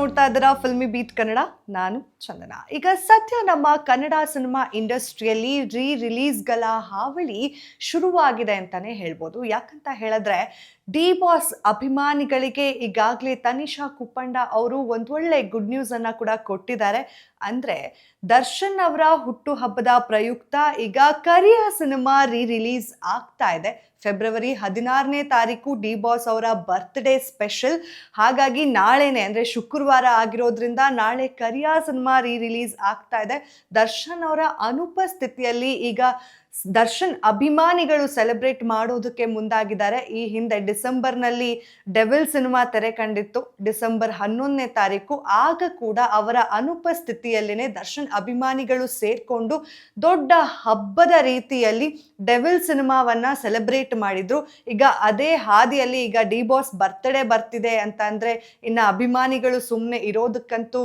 ನೋಡ್ತಾ ಇದ್ದೀರಾ filmy beet Kannada. ನಾನು ಚಂದನ. ಈಗ ಸದ್ಯ ನಮ್ಮ ಕನ್ನಡ ಸಿನಿಮಾ ಇಂಡಸ್ಟ್ರಿಯಲ್ಲಿ ರಿಲೀಸ್ಗಳ ಹಾವಳಿ ಶುರುವಾಗಿದೆ ಅಂತಾನೆ ಹೇಳ್ಬೋದು. ಯಾಕಂತ ಹೇಳಿದ್ರೆ ಡಿ ಬಾಸ್ ಅಭಿಮಾನಿಗಳಿಗೆ ಈಗಾಗಲೇ ತನಿಷಾ ಕುಪ್ಪಂಡ ಅವರು ಒಂದೊಳ್ಳೆ ಗುಡ್ ನ್ಯೂಸ್ ಅನ್ನ ಕೂಡ ಕೊಟ್ಟಿದ್ದಾರೆ. ಅಂದ್ರೆ ದರ್ಶನ್ ಅವರ ಹುಟ್ಟುಹಬ್ಬದ ಪ್ರಯುಕ್ತ ಈಗ ಕರಿಯ ಸಿನಿಮಾ ರಿಲೀಸ್ ಆಗ್ತಾ ಇದೆ. ಫೆಬ್ರವರಿ 16ನೇ ತಾರೀಕು ಡಿ ಬಾಸ್ ಅವರ ಬರ್ತ್ಡೇ ಸ್ಪೆಷಲ್. ಹಾಗಾಗಿ ನಾಳೆನೆ ಅಂದ್ರೆ ಶುಕ್ರವಾರ ಆಗಿರೋದ್ರಿಂದ ನಾಳೆ ಕರಿಯ ಸಿನಿಮಾ ರಿಲೀಸ್ ಆಗ್ತಾ ಇದೆ. ದರ್ಶನ್ ಅವರ ಅನುಪಸ್ಥಿತಿಯಲ್ಲಿ ಈಗ ದರ್ಶನ್ ಅಭಿಮಾನಿಗಳು ಸೆಲೆಬ್ರೇಟ್ ಮಾಡೋದಕ್ಕೆ ಮುಂದಾಗಿದ್ದಾರೆ. ಈ ಹಿಂದೆ ಡಿಸೆಂಬರ್ನಲ್ಲಿ ಡೆವಿಲ್ ಸಿನಿಮಾ ತೆರೆ ಕಂಡಿತ್ತು, ಡಿಸೆಂಬರ್ 11ನೇ ತಾರೀಕು. ಆಗ ಕೂಡ ಅವರ ಅನುಪಸ್ಥಿತಿಯಲ್ಲಿನೇ ದರ್ಶನ್ ಅಭಿಮಾನಿಗಳು ಸೇರ್ಕೊಂಡು ದೊಡ್ಡ ಹಬ್ಬದ ರೀತಿಯಲ್ಲಿ ಡೆವಿಲ್ ಸಿನಿಮಾವನ್ನ ಸೆಲೆಬ್ರೇಟ್ ಮಾಡಿದ್ರು. ಈಗ ಅದೇ ಹಾದಿಯಲ್ಲಿ ಈಗ ಡಿ ಬಾಸ್ ಬರ್ತ್ಡೇ ಬರ್ತಿದೆ ಅಂತ ಅಂದ್ರೆ ಇನ್ನು ಅಭಿಮಾನಿಗಳು ಸುಮ್ಮನೆ ಇರೋದಕ್ಕಂತೂ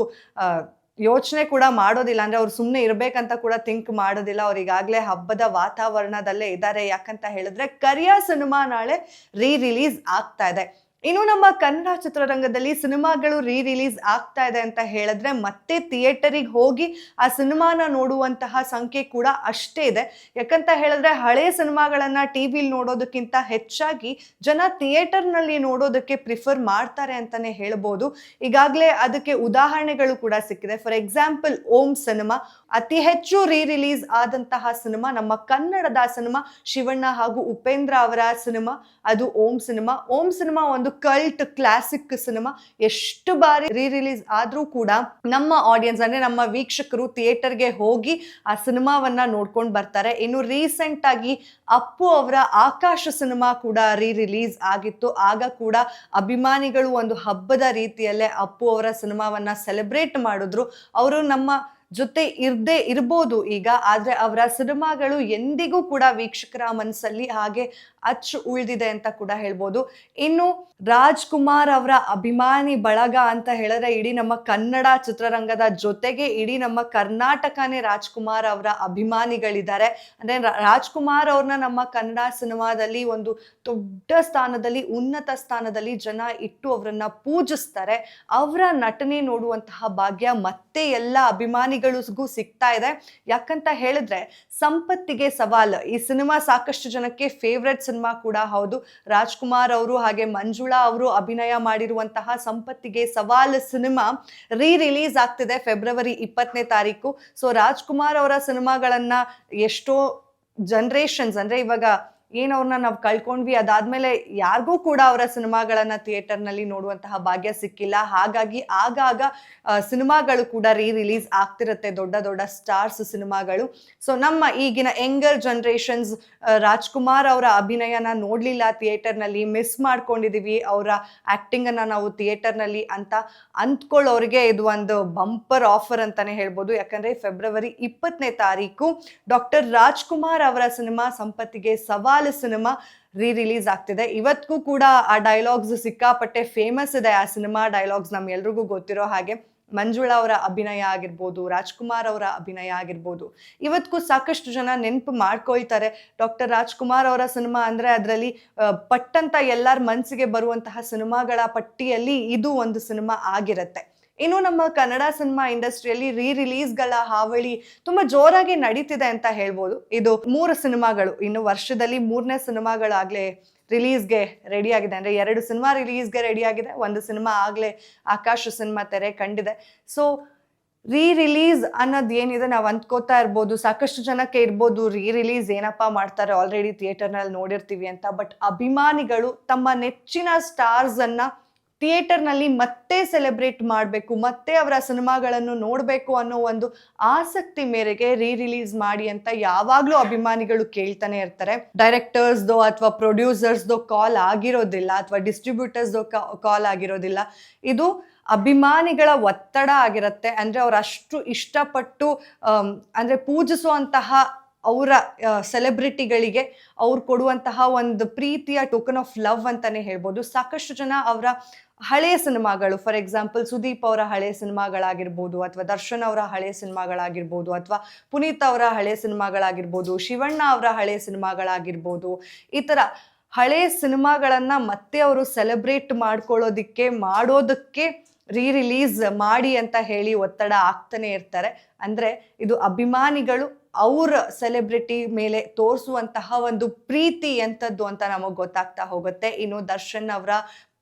ಯೋಚನೆ ಕೂಡ ಮಾಡೋದಿಲ್ಲ. ಅಂದ್ರೆ ಅವ್ರು ಸುಮ್ಮನೆ ಇರ್ಬೇಕಂತ ಕೂಡ ಥಿಂಕ್ ಮಾಡೋದಿಲ್ಲ. ಅವ್ರು ಈಗಾಗಲೇ ಹಬ್ಬದ ವಾತಾವರಣದಲ್ಲೇ ಇದ್ದಾರೆ. ಯಾಕಂತ ಹೇಳಿದ್ರೆ ಕರಿಯ ಸಿನಿಮಾ ನಾಳೆ ರಿಲೀಸ್ ಆಗ್ತಾ ಇದೆ. ಇನ್ನು ನಮ್ಮ ಕನ್ನಡ ಚಿತ್ರರಂಗದಲ್ಲಿ ಸಿನಿಮಾಗಳು ರಿಲೀಸ್ ಆಗ್ತಾ ಇದೆ ಅಂತ ಹೇಳಿದ್ರೆ ಮತ್ತೆ ಥಿಯೇಟರಿಗೆ ಹೋಗಿ ಆ ಸಿನಿಮಾನ ನೋಡುವಂತಹ ಸಂಖ್ಯೆ ಕೂಡ ಅಷ್ಟೇ ಇದೆ. ಯಾಕಂತ ಹೇಳಿದ್ರೆ ಹಳೆ ಸಿನಿಮಾಗಳನ್ನ ಟಿವಿಲಿ ನೋಡೋದಕ್ಕಿಂತ ಹೆಚ್ಚಾಗಿ ಜನ ಥಿಯೇಟರ್ನಲ್ಲಿ ನೋಡೋದಕ್ಕೆ ಪ್ರಿಫರ್ ಮಾಡ್ತಾರೆ ಅಂತಾನೆ ಹೇಳ್ಬೋದು. ಈಗಾಗಲೇ ಅದಕ್ಕೆ ಉದಾಹರಣೆಗಳು ಕೂಡ ಸಿಕ್ಕಿದೆ. ಫಾರ್ ಎಕ್ಸಾಂಪಲ್ ಓಂ ಸಿನಿಮಾ ಅತಿ ಹೆಚ್ಚು ರಿಲೀಸ್ ಆದಂತಹ ಸಿನಿಮಾ ನಮ್ಮ ಕನ್ನಡದ ಸಿನಿಮಾ, ಶಿವಣ್ಣ ಹಾಗೂ ಉಪೇಂದ್ರ ಅವರ ಸಿನಿಮಾ, ಅದು ಓಂ ಸಿನಿಮಾ. ಓಂ ಸಿನಿಮಾ ಒಂದು ಕಲ್ಟ್ ಕ್ಲಾಸಿಕ್ ಸಿನಿಮಾ. ಎಷ್ಟು ಬಾರಿ ರಿಲೀಸ್ ಆದ್ರೂ ಕೂಡ ನಮ್ಮ ಆಡಿಯನ್ಸ್ ಅಂದ್ರೆ ನಮ್ಮ ವೀಕ್ಷಕರು ಥಿಯೇಟರ್ಗೆ ಹೋಗಿ ಆ ಸಿನಿಮಾವನ್ನ ನೋಡ್ಕೊಂಡು ಬರ್ತಾರೆ. ಇನ್ನು ರೀಸೆಂಟ್ ಆಗಿ ಅಪ್ಪು ಅವರ ಆಕಾಶ ಸಿನಿಮಾ ಕೂಡ ರಿಲೀಸ್ ಆಗಿತ್ತು. ಆಗ ಕೂಡ ಅಭಿಮಾನಿಗಳು ಒಂದು ಹಬ್ಬದ ರೀತಿಯಲ್ಲೇ ಅಪ್ಪು ಅವರ ಸಿನಿಮಾವನ್ನ ಸೆಲೆಬ್ರೇಟ್ ಮಾಡಿದ್ರು. ಅವರು ನಮ್ಮ ಜೊತೆ ಇರ್ಬೋದು ಈಗ, ಆದ್ರೆ ಅವರ ಸಿನಿಮಾಗಳು ಎಂದಿಗೂ ಕೂಡ ವೀಕ್ಷಕರ ಮನಸ್ಸಲ್ಲಿ ಹಾಗೆ ಅಚ್ಚು ಉಳಿದಿದೆ ಅಂತ ಕೂಡ ಹೇಳ್ಬೋದು. ಇನ್ನು ರಾಜ್ಕುಮಾರ್ ಅವರ ಅಭಿಮಾನಿ ಬಳಗ ಅಂತ ಹೇಳಿದ್ರೆ ಇಡೀ ನಮ್ಮ ಕನ್ನಡ ಚಿತ್ರರಂಗದ ಜೊತೆಗೆ ಇಡೀ ನಮ್ಮ ಕರ್ನಾಟಕನೇ ರಾಜ್ಕುಮಾರ್ ಅವರ ಅಭಿಮಾನಿಗಳಿದ್ದಾರೆ. ಅಂದ್ರೆ ರಾಜ್ಕುಮಾರ್ ಅವ್ರನ್ನ ನಮ್ಮ ಕನ್ನಡ ಸಿನಿಮಾದಲ್ಲಿ ಒಂದು ದೊಡ್ಡ ಸ್ಥಾನದಲ್ಲಿ, ಉನ್ನತ ಸ್ಥಾನದಲ್ಲಿ ಜನ ಇಟ್ಟು ಅವರನ್ನ ಪೂಜಿಸ್ತಾರೆ. ಅವರ ನಟನೆ ನೋಡುವಂತಹ ಭಾಗ್ಯ ಮತ್ತೆ ಎಲ್ಲ ಅಭಿಮಾನಿಗಳಿಗೂ ಸಿಗ್ತಾ ಇದೆ. ಯಾಕಂತ ಹೇಳಿದ್ರೆ ಸಂಪತ್ತಿಗೆ ಸವಾಲ್ ಈ ಸಿನಿಮಾ ಸಾಕಷ್ಟು ಜನಕ್ಕೆ ಫೇವ್ರೆಟ್ ಸಿನಿಮಾ ಕೂಡ ಹೌದು. ರಾಜ್ಕುಮಾರ್ ಅವರು ಹಾಗೆ ಮಂಜುಳಾ ಅವರು ಅಭಿನಯ ಮಾಡಿರುವಂತಹ ಸಂಪತ್ತಿಗೆ ಸವಾಲ್ ಸಿನಿಮಾ ರಿಲೀಸ್ ಆಗ್ತಿದೆ ಫೆಬ್ರವರಿ 20ನೇ ತಾರೀಕು. ಸೊ ರಾಜ್ಕುಮಾರ್ ಅವರ ಸಿನಿಮಾಗಳನ್ನ ಎಷ್ಟೋ ಜನರೇಷನ್ಸ್ ಅಂದ್ರೆ ಇವಾಗ ಏನವ್ರನ್ನ ನಾವು ಕಳ್ಕೊಂಡ್ವಿ, ಅದಾದ್ಮೇಲೆ ಯಾರಿಗೂ ಕೂಡ ಅವರ ಸಿನಿಮಾಗಳನ್ನ ಥಿಯೇಟರ್ನಲ್ಲಿ ನೋಡುವಂತಹ ಭಾಗ್ಯ ಸಿಕ್ಕಿಲ್ಲ. ಹಾಗಾಗಿ ಆಗಾಗ ಸಿನಿಮಾಗಳು ಕೂಡ ರಿಲೀಸ್ ಆಗ್ತಿರುತ್ತೆ, ದೊಡ್ಡ ದೊಡ್ಡ ಸ್ಟಾರ್ಸ್ ಸಿನಿಮಾಗಳು. ಸೊ ನಮ್ಮ ಈಗಿನ ಯಂಗರ್ ಜನರೇಷನ್ಸ್ ರಾಜ್ಕುಮಾರ್ ಅವರ ಅಭಿನಯನ ನೋಡ್ಲಿಲ್ಲ ಥಿಯೇಟರ್ನಲ್ಲಿ, ಮಿಸ್ ಮಾಡ್ಕೊಂಡಿದೀವಿ ಅವರ ಆಕ್ಟಿಂಗ್ ಅನ್ನ ನಾವು ಥಿಯೇಟರ್ನಲ್ಲಿ ಅಂತ ಅಂದ್ಕೊಳ್ಳೋರಿಗೆ ಇದು ಒಂದು ಬಂಪರ್ ಆಫರ್ ಅಂತಾನೆ ಹೇಳ್ಬೋದು. ಯಾಕಂದ್ರೆ ಫೆಬ್ರವರಿ 20ನೇ ತಾರೀಕು ಡಾಕ್ಟರ್ ರಾಜ್ಕುಮಾರ್ ಅವರ ಸಿನಿಮಾ ಸಂಪತ್ತಿಗೆ ಸವಾಲ್ ಸಿನಿಮಾ ರಿಲೀಸ್ ಆಗ್ತಿದೆ. ಇವತ್ತಿಗೂ ಕೂಡ ಆ ಡೈಲಾಗ್ಸ್ ಸಿಕ್ಕಾಪಟ್ಟೆ ಫೇಮಸ್ ಇದೆ. ಆ ಸಿನಿಮಾ ಡೈಲಾಗ್ಸ್ ನಮ್ಗೆಲ್ರಿಗೂ ಗೊತ್ತಿರೋ ಹಾಗೆ ಮಂಜುಳಾ ಅವರ ಅಭಿನಯ ಆಗಿರ್ಬೋದು, ರಾಜ್ಕುಮಾರ್ ಅವರ ಅಭಿನಯ ಆಗಿರ್ಬೋದು, ಇವತ್ತಿಗೂ ಸಾಕಷ್ಟು ಜನ ನೆನಪು ಮಾಡ್ಕೊಳ್ತಾರೆ. ಡಾಕ್ಟರ್ ರಾಜ್ಕುಮಾರ್ ಅವರ ಸಿನಿಮಾ ಅಂದ್ರೆ ಅದರಲ್ಲಿ ಪಟ್ಟಂತ ಎಲ್ಲರ ಮನಸ್ಸಿಗೆ ಬರುವಂತಹ ಸಿನಿಮಾಗಳ ಪಟ್ಟಿಯಲ್ಲಿ ಇದು ಒಂದು ಸಿನಿಮಾ ಆಗಿರುತ್ತೆ. ಇನ್ನು ನಮ್ಮ ಕನ್ನಡ ಸಿನಿಮಾ ಇಂಡಸ್ಟ್ರಿಯಲ್ಲಿ ರಿಲೀಸ್ಗಳ ಹಾವಳಿ ತುಂಬಾ ಜೋರಾಗಿ ನಡೀತಿದೆ ಅಂತ ಹೇಳ್ಬೋದು. ಇದು 3 ಸಿನಿಮಾಗಳು, ಇನ್ನು ವರ್ಷದಲ್ಲಿ 3ನೇ ಸಿನಿಮಾಗಳಾಗ್ಲೇ ರಿಲೀಸ್ಗೆ ರೆಡಿ ಆಗಿದೆ. ಅಂದ್ರೆ 2 ಸಿನಿಮಾ ರಿಲೀಸ್ಗೆ ರೆಡಿ ಆಗಿದೆ, 1 ಸಿನಿಮಾ ಆಗ್ಲೇ ಆಕಾಶ ಸಿನಿಮಾ ತೆರೆ ಕಂಡಿದೆ. ಸೊ ರಿಲೀಸ್ ಅನ್ನೋದು ಏನಿದೆ ನಾವು ಅಂದ್ಕೋತಾ ಇರ್ಬೋದು, ಸಾಕಷ್ಟು ಜನಕ್ಕೆ ಇರ್ಬೋದು ರಿಲೀಸ್ ಏನಪ್ಪ ಮಾಡ್ತಾರೆ, ಆಲ್ರೆಡಿ ಥಿಯೇಟರ್ನಲ್ಲಿ ನೋಡಿರ್ತೀವಿ ಅಂತ. ಬಟ್ ಅಭಿಮಾನಿಗಳು ತಮ್ಮ ನೆಚ್ಚಿನ ಸ್ಟಾರ್ಸ್ ಅನ್ನ ಥಿಯೇಟರ್ನಲ್ಲಿ ಮತ್ತೆ ಸೆಲೆಬ್ರೇಟ್ ಮಾಡಬೇಕು, ಮತ್ತೆ ಅವರ ಸಿನಿಮಾಗಳನ್ನು ನೋಡಬೇಕು ಅನ್ನೋ ಒಂದು ಆಸಕ್ತಿ ಮೇರೆಗೆ ರಿಲೀಸ್ ಮಾಡಿ ಅಂತ ಯಾವಾಗ್ಲೂ ಅಭಿಮಾನಿಗಳು ಕೇಳ್ತಾನೆ ಇರ್ತಾರೆ. ಡೈರೆಕ್ಟರ್ಸ್ದೋ ಅಥವಾ ಪ್ರೊಡ್ಯೂಸರ್ಸ್ದೋ ಕಾಲ್ ಆಗಿರೋದಿಲ್ಲ, ಅಥವಾ ಡಿಸ್ಟ್ರಿಬ್ಯೂಟರ್ಸ್ದೋ ಕಾಲ್ ಆಗಿರೋದಿಲ್ಲ. ಇದು ಅಭಿಮಾನಿಗಳ ಒತ್ತಡ ಆಗಿರುತ್ತೆ. ಅಂದ್ರೆ ಅವ್ರು ಅಷ್ಟು ಇಷ್ಟಪಟ್ಟು ಅಂದ್ರೆ ಪೂಜಿಸುವಂತಹ ಅವರ ಸೆಲೆಬ್ರಿಟಿಗಳಿಗೆ ಅವ್ರು ಕೊಡುವಂತಹ ಒಂದು ಪ್ರೀತಿಯ ಟೋಕನ್ ಆಫ್ ಲವ್ ಅಂತಾನೆ ಹೇಳ್ಬೋದು. ಸಾಕಷ್ಟು ಜನ ಅವರ ಹಳೆಯ ಸಿನಿಮಾಗಳು, ಫಾರ್ ಎಕ್ಸಾಂಪಲ್ ಸುದೀಪ್ ಅವರ ಹಳೆಯ ಸಿನಿಮಾಗಳಾಗಿರ್ಬೋದು, ಅಥವಾ ದರ್ಶನ್ ಅವರ ಹಳೆಯ ಸಿನಿಮಾಗಳಾಗಿರ್ಬೋದು, ಅಥವಾ ಪುನೀತ್ ಅವರ ಹಳೆಯ ಸಿನಿಮಾಗಳಾಗಿರ್ಬೋದು, ಶಿವಣ್ಣ ಅವರ ಹಳೆಯ ಸಿನಿಮಾಗಳಾಗಿರ್ಬೋದು, ಈ ಥರ ಹಳೆಯ ಸಿನಿಮಾಗಳನ್ನ ಮತ್ತೆ ಅವರು ಸೆಲೆಬ್ರೇಟ್ ಮಾಡೋದಕ್ಕೆ ರಿಲೀಸ್ ಮಾಡಿ ಅಂತ ಹೇಳಿ ಒತ್ತಡ ಆಗ್ತಾನೆ ಇರ್ತಾರೆ. ಅಂದ್ರೆ ಇದು ಅಭಿಮಾನಿಗಳು ಅವ್ರ ಸೆಲೆಬ್ರಿಟಿ ಮೇಲೆ ತೋರಿಸುವಂತಹ ಒಂದು ಪ್ರೀತಿ ಎಂಥದ್ದು ಅಂತ ನಮಗೆ ಗೊತ್ತಾಗ್ತಾ ಹೋಗುತ್ತೆ. ಇನ್ನು ದರ್ಶನ್ ಅವರ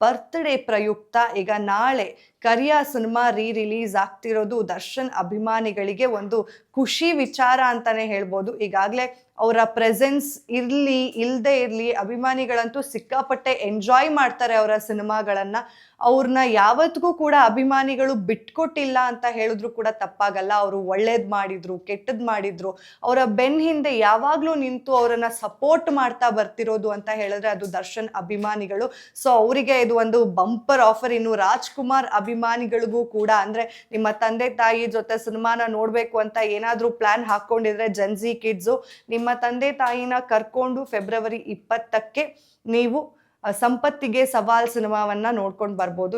ಬರ್ತ್ಡೇ ಪ್ರಯುಕ್ತ ಈಗ ನಾಳೆ ಕರಿಯ ಸಿನಿಮಾ ರಿಲೀಸ್ ಆಗ್ತಿರೋದು ದರ್ಶನ್ ಅಭಿಮಾನಿಗಳಿಗೆ ಒಂದು ಖುಷಿ ವಿಚಾರ ಅಂತಾನೆ ಹೇಳ್ಬೋದು. ಈಗಾಗಲೇ ಅವರ ಪ್ರೆಸೆನ್ಸ್ ಇರಲಿ ಇಲ್ಲದೆ ಇರಲಿ, ಅಭಿಮಾನಿಗಳಂತೂ ಸಿಕ್ಕಾಪಟ್ಟೆ ಎಂಜಾಯ್ ಮಾಡ್ತಾರೆ ಅವರ ಸಿನಿಮಾಗಳನ್ನ. ಅವ್ರನ್ನ ಯಾವತ್ತಿಗೂ ಕೂಡ ಅಭಿಮಾನಿಗಳು ಬಿಟ್ಕೊಟ್ಟಿಲ್ಲ ಅಂತ ಹೇಳಿದ್ರು ಕೂಡ ತಪ್ಪಾಗಲ್ಲ. ಅವರು ಒಳ್ಳೇದ್ ಮಾಡಿದ್ರು, ಕೆಟ್ಟದ್ ಮಾಡಿದ್ರು, ಅವರ ಬೆನ್ ಹಿಂದೆ ಯಾವಾಗ್ಲೂ ನಿಂತು ಅವರನ್ನ ಸಪೋರ್ಟ್ ಮಾಡ್ತಾ ಬರ್ತಿರೋದು ಅಂತ ಹೇಳಿದ್ರೆ ಅದು ದರ್ಶನ್ ಅಭಿಮಾನಿಗಳು. ಸೊ ಅವರಿಗೆ ಇದು ಒಂದು ಬಂಪರ್ ಆಫರ್. ಇನ್ನು ರಾಜ್ಕುಮಾರ್ ಅಭಿಮಾನಿಗಳಿಗೂ ಕೂಡ, ಅಂದ್ರೆ ನಿಮ್ಮ ತಂದೆ ತಾಯಿ ಜೊತೆ ಸಿನಿಮಾನ ನೋಡ್ಬೇಕು ಅಂತ ಏನಾದ್ರೂ ಪ್ಲಾನ್ ಹಾಕೊಂಡಿದ್ರೆ ಜೆನ್ಜಿ ಕಿಡ್ಸು, ನಿಮ್ಮ ತಂದೆ ತಾಯಿನ ಕರ್ಕೊಂಡು ಫೆಬ್ರವರಿ 20ಕ್ಕೆ ನೀವು ಸಂಪತ್ತಿಗೆ ಸವಾಲ್ ಸಿನಿಮಾವನ್ನ ನೋಡ್ಕೊಂಡು ಬರ್ಬೋದು.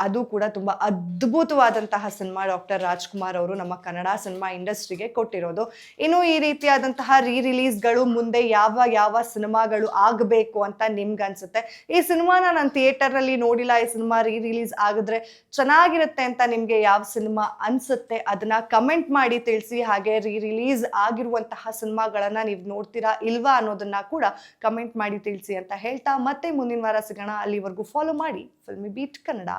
ಅದು ಕೂಡ ತುಂಬಾ ಅದ್ಭುತವಾದಂತಹ ಸಿನಿಮಾ ಡಾಕ್ಟರ್ ರಾಜ್ಕುಮಾರ್ ಅವರು ನಮ್ಮ ಕನ್ನಡ ಸಿನಿಮಾ ಇಂಡಸ್ಟ್ರಿಗೆ ಕೊಟ್ಟಿರೋದು. ಇನ್ನು ಈ ರೀತಿಯಾದಂತಹ ರಿಲೀಸ್ಗಳು ಮುಂದೆ ಯಾವ ಸಿನಿಮಾಗಳು ಆಗಬೇಕು ಅಂತ ನಿಮ್ಗೆ ಅನ್ಸುತ್ತೆ? ಈ ಸಿನಿಮಾನ ನಾನು ಥಿಯೇಟರ್ನಲ್ಲಿ ನೋಡಿಲ್ಲ, ಈ ಸಿನಿಮಾ ರಿಲೀಸ್ ಆಗಿದ್ರೆ ಚೆನ್ನಾಗಿರುತ್ತೆ ಅಂತ ನಿಮ್ಗೆ ಯಾವ ಸಿನಿಮಾ ಅನ್ಸುತ್ತೆ ಅದನ್ನ ಕಮೆಂಟ್ ಮಾಡಿ ತಿಳಿಸಿ. ಹಾಗೆ ರಿಲೀಸ್ ಆಗಿರುವಂತಹ ಸಿನಿಮಾಗಳನ್ನ ನೀವು ನೋಡ್ತೀರಾ ಇಲ್ವಾ ಅನ್ನೋದನ್ನ ಕೂಡ ಕಮೆಂಟ್ ಮಾಡಿ ತಿಳಿಸಿ ಅಂತ ಹೇಳ್ತಾ ಮತ್ತೆ ಮುಂದಿನ ವಾರ ಸಿಗೋಣ. ಅಲ್ಲಿವರೆಗೂ ಫಾಲೋ ಮಾಡಿ ಫಿಲ್ಮಿ ಬೀಟ್ ಕನ್ನಡ.